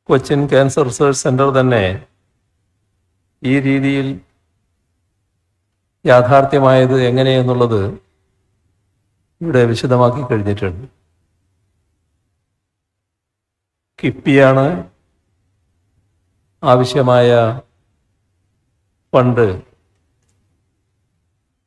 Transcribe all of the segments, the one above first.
Cochin cancer research centre തന്നെ ഈ രീതിയിൽ യാഥാർത്ഥ്യമായത് എങ്ങനെയെന്നുള്ളത് ഇവിടെ വിശദമാക്കി കഴിഞ്ഞിട്ടുണ്ട്. കിഫ്ബിയാണ് ആവശ്യമായ ഫണ്ട്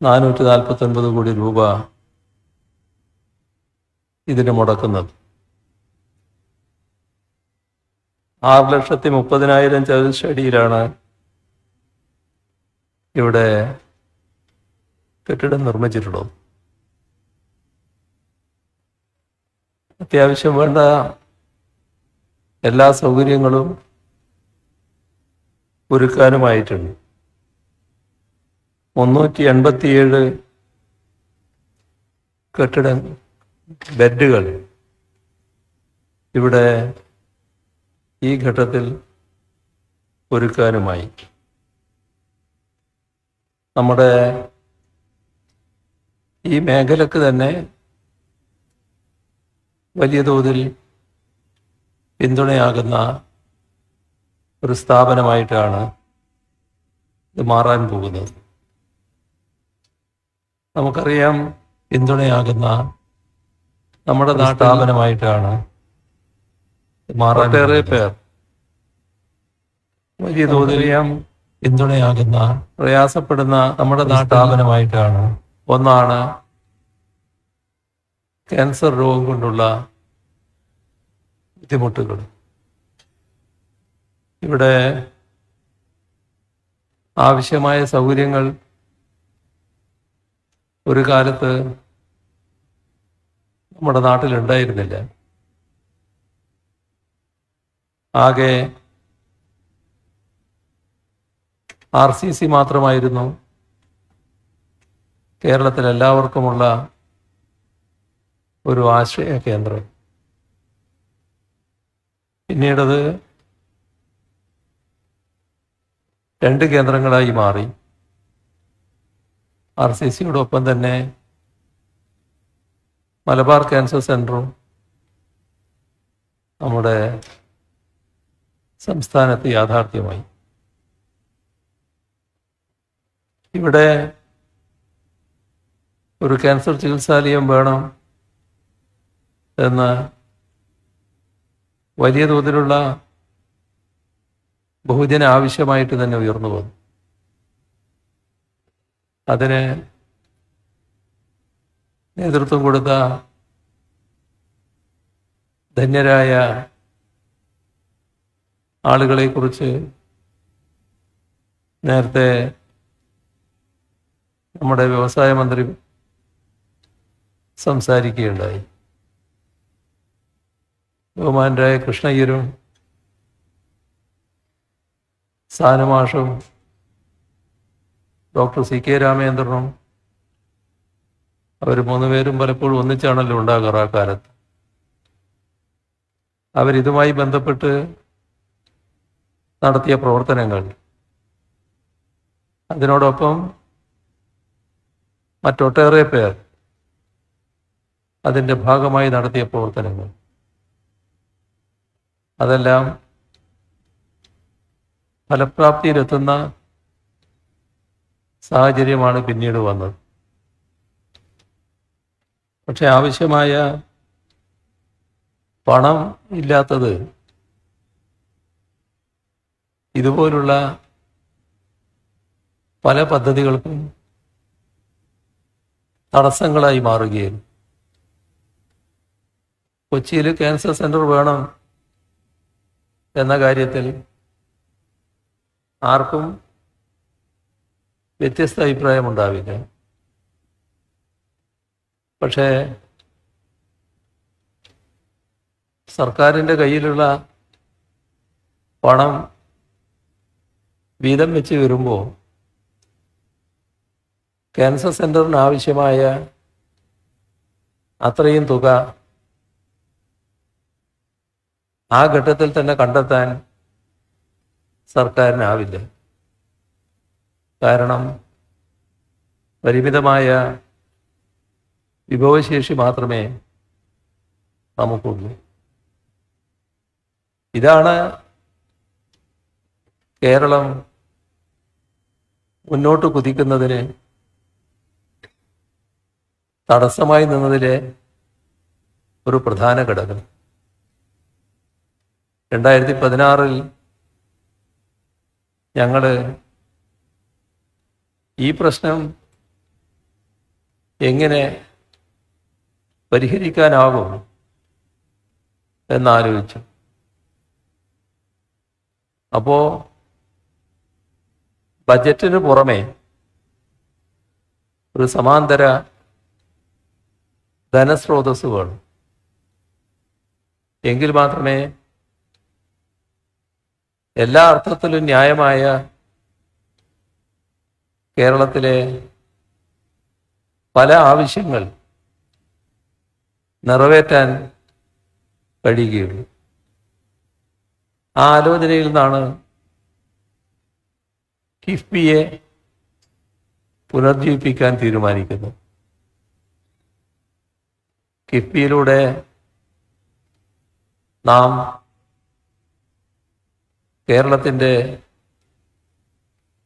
449 കോടി രൂപ ഇതിന് മുടക്കുന്നത്. 6,30,000 ചതുരശ്രടിയിലാണ് ഇവിടെ കെട്ടിടം നിർമ്മിച്ചിട്ടുള്ളത്. അത്യാവശ്യം വേണ്ട എല്ലാ സൗകര്യങ്ങളും ഒരുക്കാനുമായിട്ടുണ്ട്. 387 കെട്ടിട ബെഡുകൾ ഇവിടെ ഈ ഘട്ടത്തിൽ ഒരുക്കാനുമായി. നമ്മുടെ ഈ മേഖലക്ക് തന്നെ വലിയ തോതിൽ പിന്തുണയാകുന്ന ഒരു സ്ഥാപനമായിട്ടാണ് ഇത് മാറാൻ പോകുന്നത്. നമുക്കറിയാം, പിന്തുണയാകുന്ന നമ്മുടെ സ്ഥാപനമായിട്ടാണ് ഒട്ടേറെ പേർ വലിയ തോതിൽ പിന്തുണയാകുന്ന പ്രയാസപ്പെടുന്ന നമ്മുടെ സ്ഥാപനമായിട്ടാണ്. ഒന്നാണ് ക്യാൻസർ രോഗം കൊണ്ടുള്ള ബുദ്ധിമുട്ടുകൾ. ഇവിടെ ആവശ്യമായ സൗകര്യങ്ങൾ ഒരു കാലത്ത് നമ്മുടെ നാട്ടിലുണ്ടായിരുന്നില്ല. ആകെ RCC മാത്രമായിരുന്നു കേരളത്തിൽ എല്ലാവർക്കുമുള്ള ഒരു ആശ്രയ കേന്ദ്രം. പിന്നീടത് 2 കേന്ദ്രങ്ങളായി മാറി. RCCയോടൊപ്പം തന്നെ മലബാർ ക്യാൻസർ സെൻ്ററും നമ്മുടെ സംസ്ഥാനത്ത് യാഥാർത്ഥ്യമായി. ഇവിടെ ഒരു ക്യാൻസർ ചികിത്സാലയം വേണം എന്ന് വലിയ തോതിലുള്ള ബഹുജന ആവശ്യമായിട്ട് തന്നെ ഉയർന്നു വന്നു. അതിന് നേതൃത്വം കൊടുത്ത ധന്യരായ ആളുകളെക്കുറിച്ച് നേരത്തെ നമ്മുടെ വ്യവസായ മന്ത്രി സംസാരിക്കുകയുണ്ടായി. ബഹുമാനരായ കൃഷ്ണയ്യരും സാനുമാഷും ഡോക്ടർ CK രാമേന്ദ്രനും അവർ 3 പേരും പലപ്പോഴും ഒന്നിച്ചാണല്ലോ ഉണ്ടാകാറ്. ആ കാലത്ത് അവരിതുമായി ബന്ധപ്പെട്ട് നടത്തിയ പ്രവർത്തനങ്ങൾ, അതിനോടൊപ്പം മറ്റൊട്ടേറെ പേർ അതിൻ്റെ ഭാഗമായി നടത്തിയ പ്രവർത്തനങ്ങൾ, അതെല്ലാം ഫലപ്രാപ്തിയിലെത്തുന്ന സാഹചര്യമാണ് പിന്നീട് വന്നത്. പക്ഷെ ആവശ്യമായ പണം ഇല്ലാത്തത് ഇതുപോലുള്ള പല പദ്ധതികൾക്കും തടസ്സങ്ങളായി മാറുകയും കൊച്ചിയിൽ ക്യാൻസർ സെൻ്റർ വേണം എന്ന കാര്യത്തിൽ ആർക്കും വ്യത്യസ്ത അഭിപ്രായമുണ്ടാവില്ല. പക്ഷേ സർക്കാരിൻ്റെ കയ്യിലുള്ള പണം വീതം വെച്ച് വരുമ്പോൾ ക്യാൻസർ സെൻ്ററിന് ആവശ്യമായ അത്രയും തുക ആ ഘട്ടത്തിൽ തന്നെ കണ്ടെത്താൻ സർക്കാരിനാവില്ല. കാരണം പരിമിതമായ വിഭവശേഷി മാത്രമേ നമുക്കുള്ളൂ. ഇതാണ് കേരളം മുന്നോട്ട് കുതിക്കുന്നതിന് തടസ്സമായി നിന്നതിലെ ഒരു പ്രധാന ഘടകം 2016 ഞങ്ങൾ ഈ പ്രശ്നം എങ്ങനെ പരിഹരിക്കാനാകും എന്നാലോചിച്ചു. അപ്പോൾ ബജറ്റിന് പുറമെ ഒരു സമാന്തര ധനസ്രോതസ് വേണം. എങ്കിൽ മാത്രമേ എല്ലാ അർത്ഥത്തിലും ന്യായമായ കേരളത്തിലെ പല ആവശ്യങ്ങൾ നിറവേറ്റാൻ കഴിയുകയുള്ളൂ. ആ ആലോചനയിൽ നിന്നാണ് കിഫ്ബിയെ പുനർജീവിപ്പിക്കാൻ തീരുമാനിക്കുന്നത്. കിഫ്ബിയിലൂടെ നാം കേരളത്തിൻ്റെ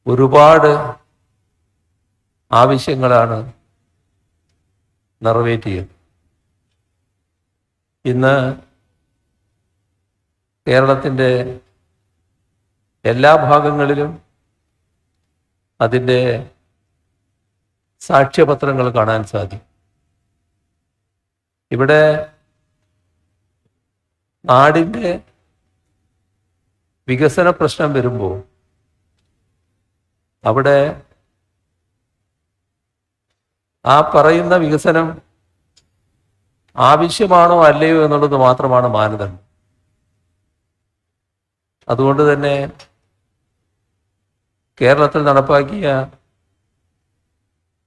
ഒരുപാട് ആവശ്യങ്ങളാണ് നിറവേറ്റിയത്. ഇന്ന് കേരളത്തിൻ്റെ എല്ലാ ഭാഗങ്ങളിലും അതിൻ്റെ സാക്ഷ്യപത്രങ്ങൾ കാണാൻ സാധിക്കും. ഇവിടെ നാടിൻ്റെ വികസന പ്രശ്നം വരുമ്പോൾ അവിടെ ആ പറയുന്ന വികസനം ആവശ്യമാണോ അല്ലയോ എന്നുള്ളത് മാത്രമാണ് മാനദണ്ഡം. അതുകൊണ്ട് തന്നെ കേരളത്തിൽ നടപ്പാക്കിയ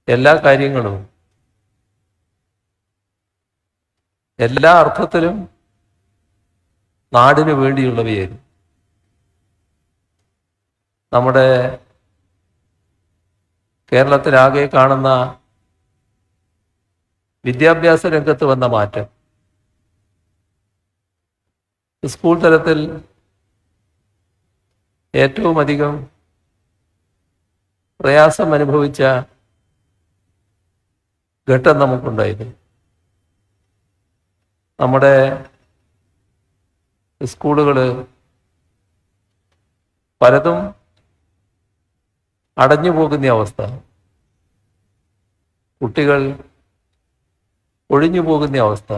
എല്ലാ കാര്യങ്ങളും എല്ലാ അർത്ഥത്തിലും നാടിനു വേണ്ടിയുള്ളവയായിരുന്നു. നമ്മുടെ കേരളത്തിലാകെ കാണുന്ന വിദ്യാഭ്യാസ രംഗത്ത് വന്ന മാറ്റം, സ്കൂൾ തലത്തിൽ ഏറ്റവും അധികം പ്രയാസം അനുഭവിച്ച ഘട്ടം നമുക്കുണ്ടായിരുന്നു. നമ്മുടെ സ്കൂളുകൾ പലതും അടഞ്ഞു പോകുന്ന അവസ്ഥ, കുട്ടികൾ ഒഴിഞ്ഞു പോകുന്ന അവസ്ഥ,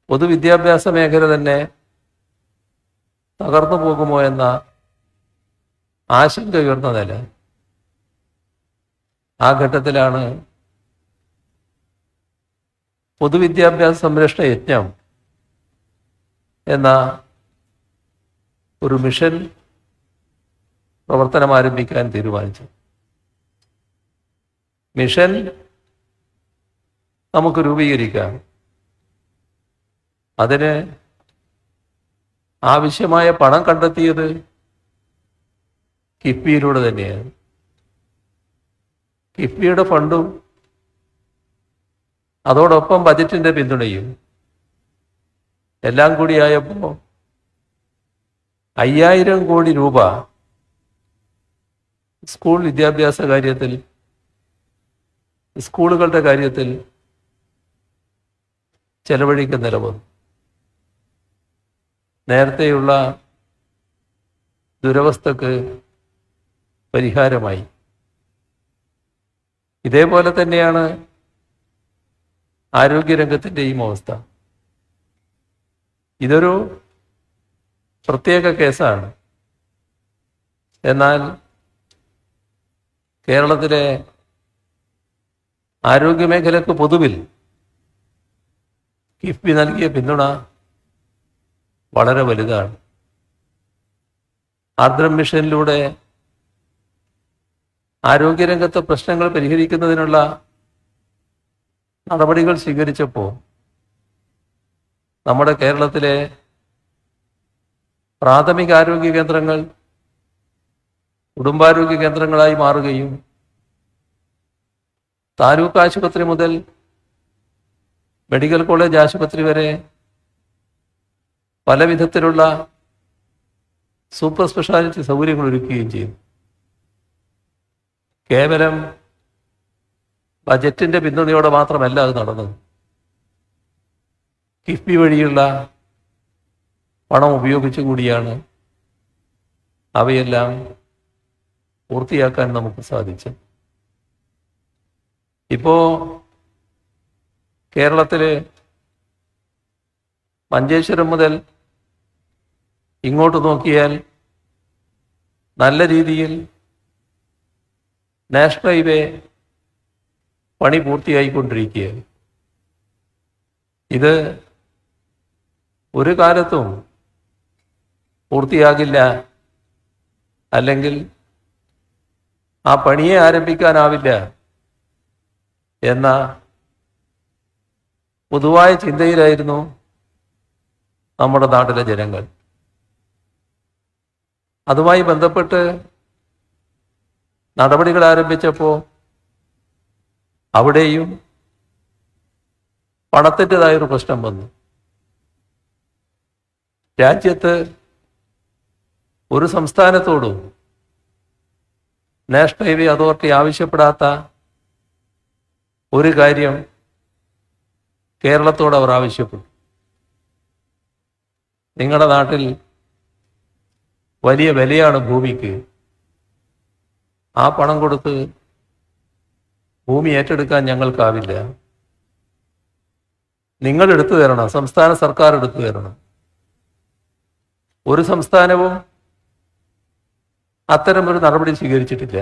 പൊതുവിദ്യാഭ്യാസ മേഖല തന്നെ തകർന്നു പോകുമോ എന്ന ആശങ്ക ഉയർന്ന നില. ആ ഘട്ടത്തിലാണ് പൊതുവിദ്യാഭ്യാസ സംരക്ഷണ യജ്ഞം എന്ന ഒരു മിഷൻ പ്രവർത്തനം ആരംഭിക്കാൻ തീരുമാനിച്ചു. മിഷൻ നമുക്ക് രൂപീകരിക്കാം. അതിന് ആവശ്യമായ പണം കണ്ടെത്തിയത് കിഫ്ബിയിലൂടെ തന്നെയാണ്. കിഫ്ബിയുടെ ഫണ്ടും അതോടൊപ്പം ബജറ്റിൻ്റെ പിന്തുണയും എല്ലാം കൂടിയായപ്പോൾ 5000 കോടി രൂപ സ്കൂൾ വിദ്യാഭ്യാസ കാര്യത്തിൽ, സ്കൂളുകളുടെ കാര്യത്തിൽ ചെലവഴിക്കുന്ന നില വന്നു. നേരത്തെയുള്ള ദുരവസ്ഥക്ക് പരിഹാരമായി. ഇതേപോലെ തന്നെയാണ് ആരോഗ്യരംഗത്തിൻ്റെയും അവസ്ഥ. ഇതൊരു പ്രത്യേക കേസാണ്. എന്നാൽ കേരളത്തിലെ ആരോഗ്യമേഖലക്ക് പൊതുവിൽ കിഫ്ബി നൽകിയ പിന്തുണ വളരെ വലുതാണ്. ആർദ്രം മിഷനിലൂടെ ആരോഗ്യരംഗത്തെ പ്രശ്നങ്ങൾ പരിഹരിക്കുന്നതിനുള്ള നടപടികൾ സ്വീകരിച്ചപ്പോൾ നമ്മുടെ കേരളത്തിലെ പ്രാഥമിക ആരോഗ്യ കേന്ദ്രങ്ങൾ കുടുംബാരോഗ്യ കേന്ദ്രങ്ങളായി മാറുകയും താലൂക്ക് ആശുപത്രി മുതൽ മെഡിക്കൽ കോളേജ് ആശുപത്രി വരെ പല വിധത്തിലുള്ള സൂപ്പർ സ്പെഷ്യാലിറ്റി സൗകര്യങ്ങൾ ഒരുക്കുകയും ചെയ്തു. കേവലം ബജറ്റിൻ്റെ പിന്തുണയോടെ മാത്രമല്ല അത് നടന്നത്. കിഫ്ബി വഴിയുള്ള പണം ഉപയോഗിച്ചു കൂടിയാണ് അവയെല്ലാം പൂർത്തിയാക്കാൻ നമുക്ക് സാധിച്ചു. ഇപ്പോൾ കേരളത്തിൽ മഞ്ചേശ്വരം മുതൽ ഇങ്ങോട്ട് നോക്കിയാൽ നല്ല രീതിയിൽ നാഷണൽ ഹൈവേ പണി പൂർത്തിയായിക്കൊണ്ടിരിക്കുകയാണ്. ഇത് ഒരു കാലത്തും പൂർത്തിയാകില്ല, അല്ലെങ്കിൽ ആ പണിയെ ആരംഭിക്കാനാവില്ല എന്ന പൊതുവായ ചിന്തയിലായിരുന്നു നമ്മുടെ നാട്ടിലെ ജനങ്ങൾ. അതുമായി ബന്ധപ്പെട്ട് നടപടികൾ ആരംഭിച്ചപ്പോൾ അവിടെയും പണത്തിൻ്റെതായൊരു പ്രശ്നം വന്നു. രാജ്യത്ത് ഒരു സംസ്ഥാനത്തോടും നാഷണൽ ഹൈവേ അതോറിറ്റി ആവശ്യപ്പെടാത്ത ഒരു കാര്യം കേരളത്തോട് അവർ ആവശ്യപ്പെട്ടു. നിങ്ങളുടെ നാട്ടിൽ വലിയ വിലയാണ് ഭൂമിക്ക്, ആ പണം കൊടുത്ത് ഭൂമി ഏറ്റെടുക്കാൻ ഞങ്ങൾക്കാവില്ല, നിങ്ങൾ എടുത്തു തരണം, സംസ്ഥാന സർക്കാർ എടുത്തു തരണം. ഒരു സംസ്ഥാനവും അത്തരമൊരു നടപടി സ്വീകരിച്ചിട്ടില്ല.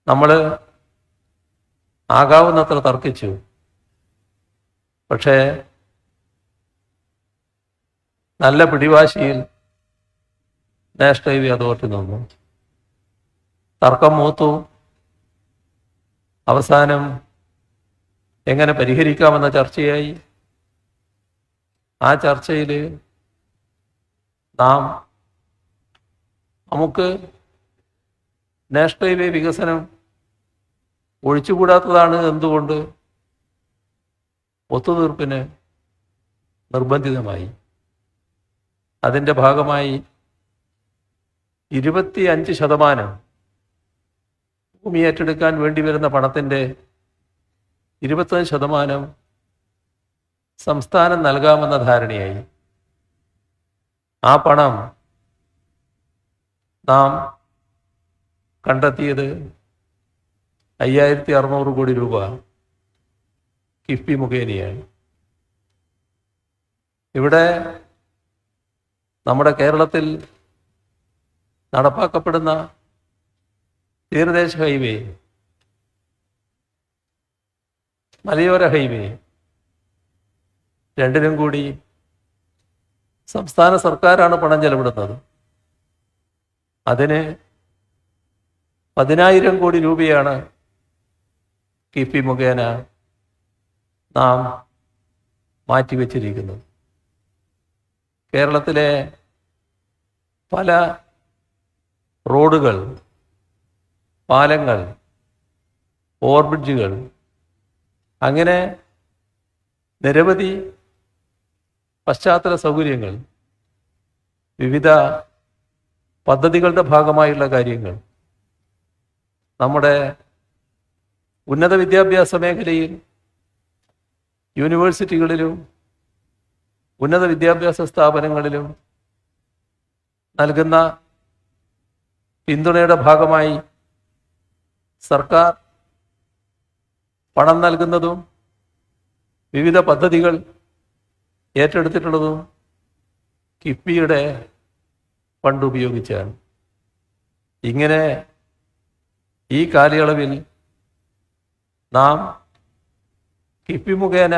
നമ്മൾ ആകാവുന്നത്ര തർക്കിച്ചു, പക്ഷേ നല്ല പിടിവാശിയിൽ നാഷണൽ ഹൈവേ അതോറിറ്റി നിന്നു. തർക്കം മൂത്തു. അവസാനം എങ്ങനെ പരിഹരിക്കാമെന്ന ചർച്ചയായി. ആ ചർച്ചയിൽ നമുക്ക് നാഷണൽ ഹൈവേ വികസനം ഒഴിച്ചുകൂടാത്തതാണ് എന്തുകൊണ്ട് ഒത്തുതീർപ്പിന് നിർബന്ധിതമായി. അതിൻ്റെ ഭാഗമായി 25% ഭൂമി ഏറ്റെടുക്കാൻ വേണ്ടി വരുന്ന പണത്തിൻ്റെ 25% സംസ്ഥാനം നൽകാമെന്ന ധാരണയായി. ആ പണം നാം കണ്ടെത്തിയത് 5600 കോടി രൂപ കിഫ്ബി മുഖേനയാണ്. ഇവിടെ നമ്മുടെ കേരളത്തിൽ നടപ്പാക്കപ്പെടുന്ന തീരദേശ ഹൈവേ, മലയോര ഹൈവേ രണ്ടിനും കൂടി സംസ്ഥാന സർക്കാരാണ് പണം ചെലവിടുന്നത്. അതിന് 10,000 കോടി രൂപയാണ് കിഫ്ബി മുഖേന നാം മാറ്റിവെച്ചിരിക്കുന്നത്. കേരളത്തിലെ പല റോഡുകൾ, പാലങ്ങൾ, ഓവർബ്രിഡ്ജുകൾ, അങ്ങനെ നിരവധി പശ്ചാത്തല സൗകര്യങ്ങൾ, വിവിധ പദ്ധതികളുടെ ഭാഗമായുള്ള കാര്യങ്ങൾ നമ്മുടെ ഉന്നത വിദ്യാഭ്യാസ മേഖലയിൽ യൂണിവേഴ്സിറ്റികളിലും ഉന്നത വിദ്യാഭ്യാസ സ്ഥാപനങ്ങളിലും നൽകുന്ന പിന്തുണയുടെ ഭാഗമായി സർക്കാർ പണം നൽകുന്നതും വിവിധ പദ്ധതികൾ ഏറ്റെടുത്തിട്ടുള്ളതും കിഫ്ബിയുടെ ഫണ്ട് ഉപയോഗിച്ചാണ്. ഇങ്ങനെ ഈ കാലയളവിൽ നാം കിഫ്ബി മുഖേന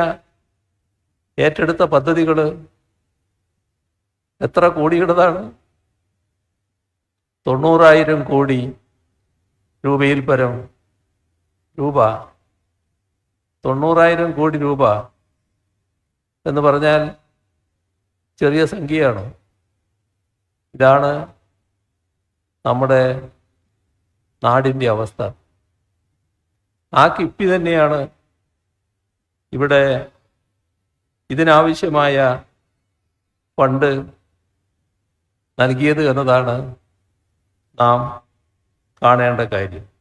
ഏറ്റെടുത്ത പദ്ധതികൾ എത്ര കോടിയുടേതാണ്? 90,000 കോടി രൂപയിൽ പരം രൂപ. 90,000 കോടി രൂപ എന്ന് പറഞ്ഞാൽ ചെറിയ സംഖ്യയാണ്. ഇതാണ് നമ്മുടെ നാടിൻ്റെ അവസ്ഥ. ആ കിഫ്ബി തന്നെയാണ് ഇവിടെ ഇതിനാവശ്യമായ ഫണ്ട് നൽകിയത് എന്നതാണ് നാം കാണേണ്ട കാര്യം.